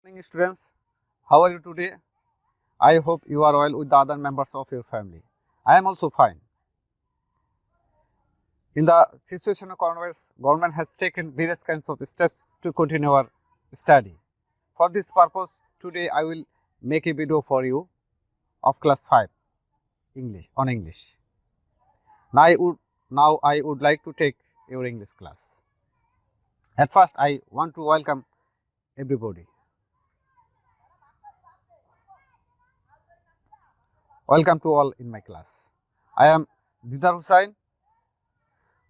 Morning students, how are you today? I hope you are well with the other members of your family. I am also fine. In the situation of coronavirus, government has taken various kinds of steps to continue our study. For this purpose, today I will make a video for you of class 5 English. Now I would like to take your English class. At first, I want to welcome everybody. Welcome to all in my class. I am Didar Hossain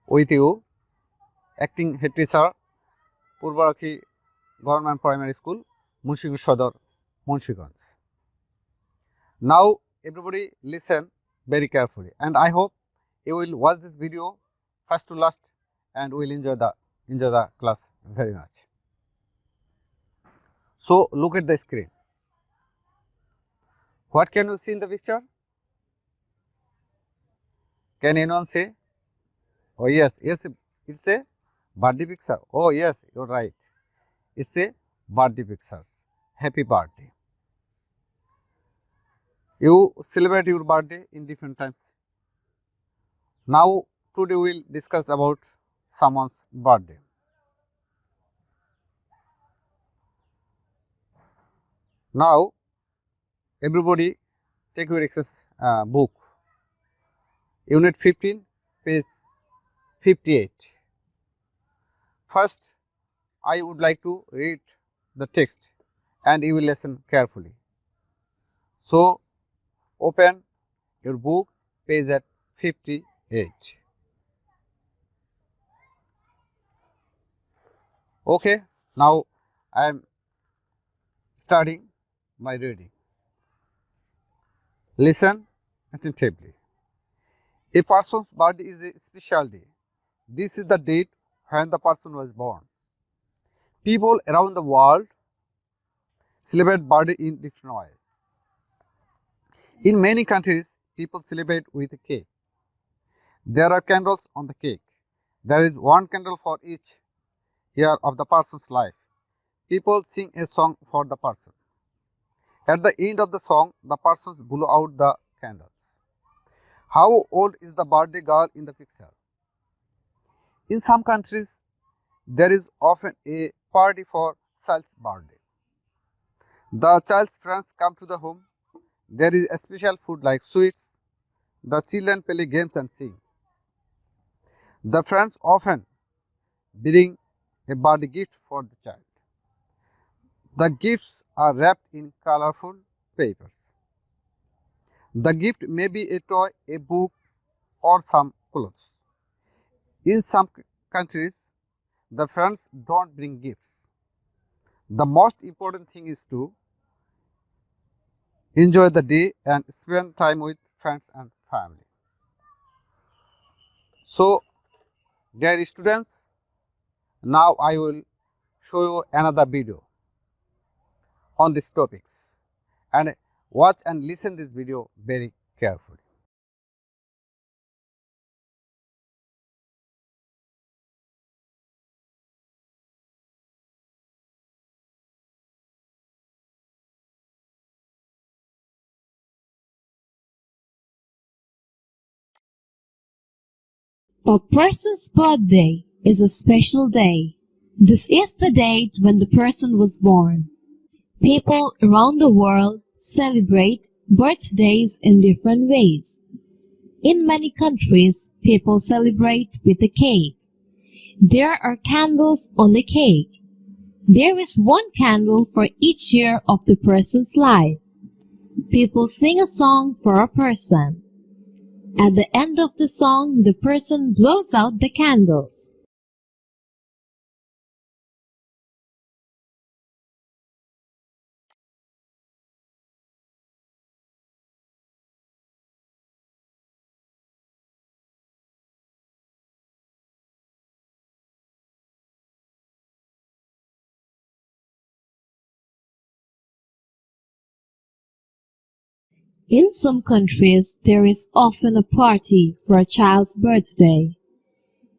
with you, acting head teacher, Purbarakhi Government Primary School, Munshigঞ্জ Sodor, Munshigঞ্জ. Now everybody listen very carefully, and I hope you will watch this video first to last and will enjoy the class very much. So look at the screen. What can you see in the picture? Can anyone say? Oh yes, it's a birthday picture. Oh yes, you're right. It's a birthday pictures. Happy birthday. You celebrate your birthday in different times. Now today we'll discuss about someone's birthday. Now everybody take your exercise book. Unit 15, page 58. First, I would like to read the text and you will listen carefully. So, open your book, page at 58. Okay, now I am starting my reading. Listen attentively. A person's birthday is a special day. This is the date when the person was born. People around the world celebrate birthday in different ways. In many countries, people celebrate with a cake. There are candles on the cake. There is one candle for each year of the person's life. People sing a song for the person. At the end of the song, the persons blow out the candles. How old is the birthday girl in the picture? In some countries, there is often a party for child's birthday. The child's friends come to the home. There is a special food like sweets. The children play games and sing. The friends often bring a birthday gift for the child. The gifts are wrapped in colorful papers. The gift may be a toy, a book, or some clothes. In some countries, the friends don't bring gifts. The most important thing is to enjoy the day and spend time with friends and family. So, dear students, now I will show you another video on these topics, and watch and listen this video very carefully. A person's birthday is a special day. This is the date when the person was born. People around the world celebrate birthdays in different ways. In many countries, people celebrate with a cake. There are candles on the cake. There is one candle for each year of the person's life. People sing a song for a person. At the end of the song, the person blows out the candles. In some countries, there is often a party for a child's birthday.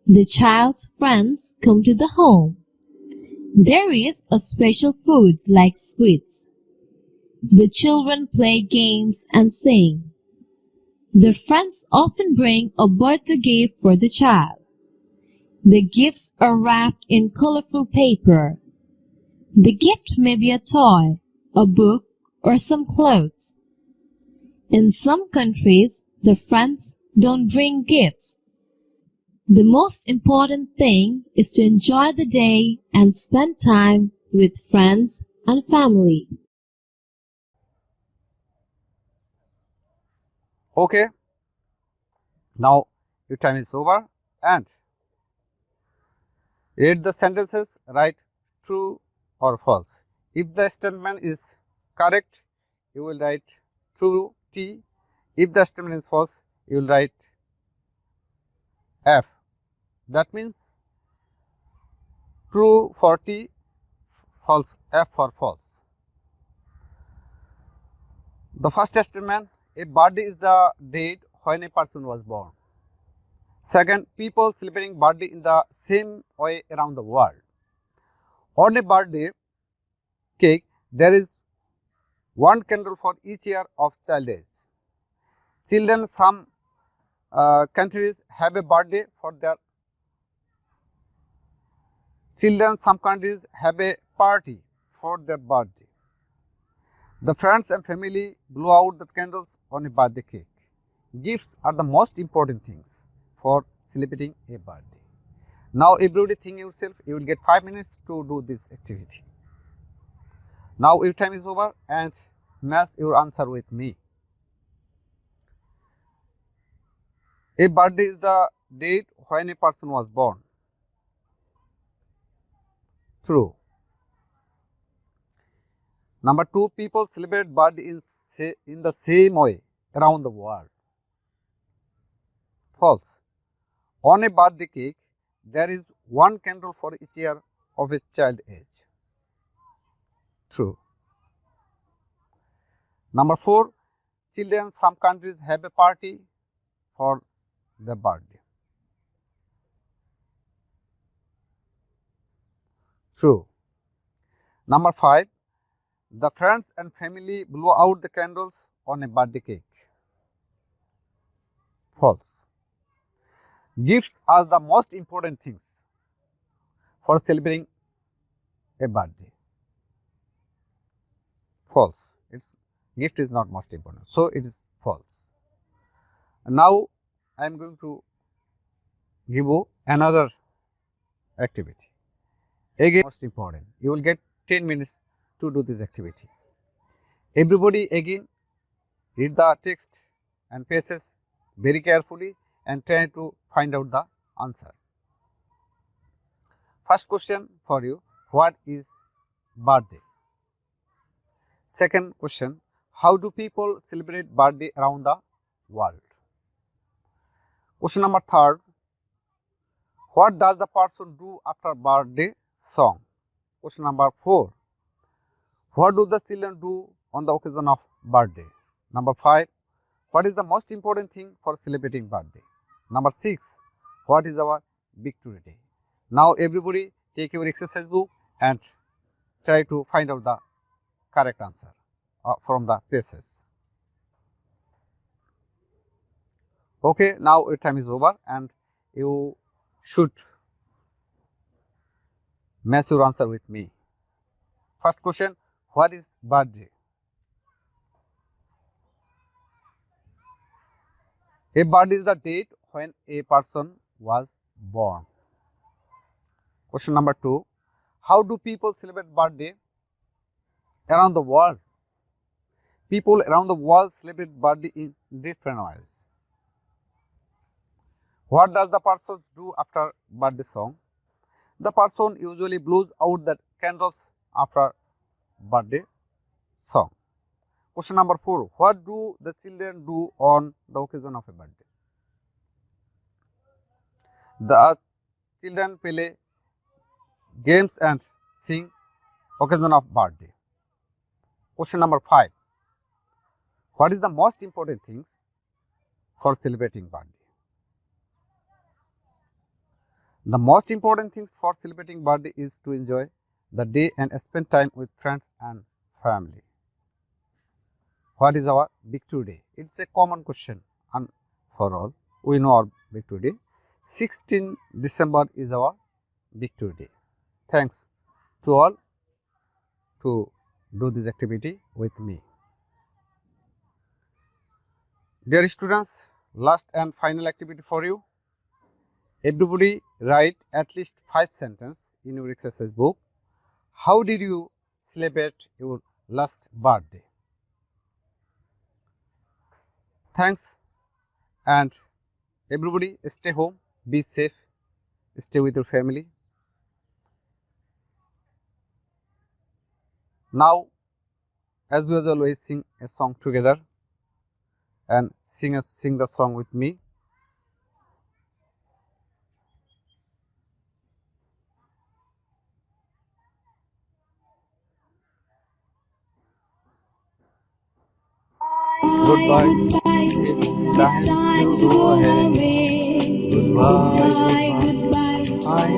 The child's friends come to the home. There is a special food like sweets. The children play games and sing. The friends often bring a birthday gift for the child. The gifts are wrapped in colorful paper. The gift may be a toy, a book, or some clothes. In some countries, the friends don't bring gifts. The most important thing is to enjoy the day and spend time with friends and family. Okay, now your time is over and read the sentences, write true or false. If the statement is correct, you will write true T. If the statement is false, you will write F. That means true for T, false F for false. The first statement, a birthday is the date when a person was born. Second, people celebrating birthday in the same way around the world. On a birthday cake, there is one candle for each year of child age. Children, some countries have a birthday for their children, some countries have a party for their birthday. The friends and family blow out the candles on a birthday cake. Gifts are the most important things for celebrating a birthday. Now everybody think yourself, you will get 5 minutes to do this activity. Now your time is over and match your answer with me. A birthday is the date when a person was born. True. Number 2, people celebrate birthday in the same way around the world. False. On a birthday cake, there is one candle for each year of a child age. True. Number 4, children, some countries have a party for their birthday. True. Number 5, the friends and family blow out the candles on a birthday cake. False. Gifts are the most important things for celebrating a birthday. False. Gift is not most important, so it is false. Now I am going to give you another activity. Again, most important. You will get 10 minutes to do this activity. Everybody again read the text and passages very carefully and try to find out the answer. First question for you, what is birthday? Second question, how do people celebrate birthday around the world? Question number 3, what does the person do after birthday song? Question number 4, what do the children do on the occasion of birthday? Number 5, what is the most important thing for celebrating birthday? Number 6, what is our victory day? Now everybody take your exercise book and try to find out the correct answer from the passages. Okay, now your time is over and you should match your answer with me. First question, what is birthday? A birthday is the date when a person was born. Question number 2, how do people celebrate birthday around the world? People around the world celebrate birthday in different ways. What does the person do after birthday song? The person usually blows out the candles after birthday song. Question number 4, what do the children do on the occasion of a birthday? The children play games and sing occasion of birthday. Question number 5, what is the most important things for celebrating birthday? The most important things for celebrating birthday is to enjoy the day and spend time with friends and family. What is our victory day? It's a common question and for all. We know our victory day. 16 December is our victory day. Thanks to all to do this activity with me. Dear students, last and final activity for you. Everybody write at least 5 sentences in your exercise book. How did you celebrate your last birthday? Thanks, and everybody stay home, be safe, stay with your family. Now, as we always sing a song together and sing the song with me. Goodbye. It's time to go away. Goodbye, goodbye.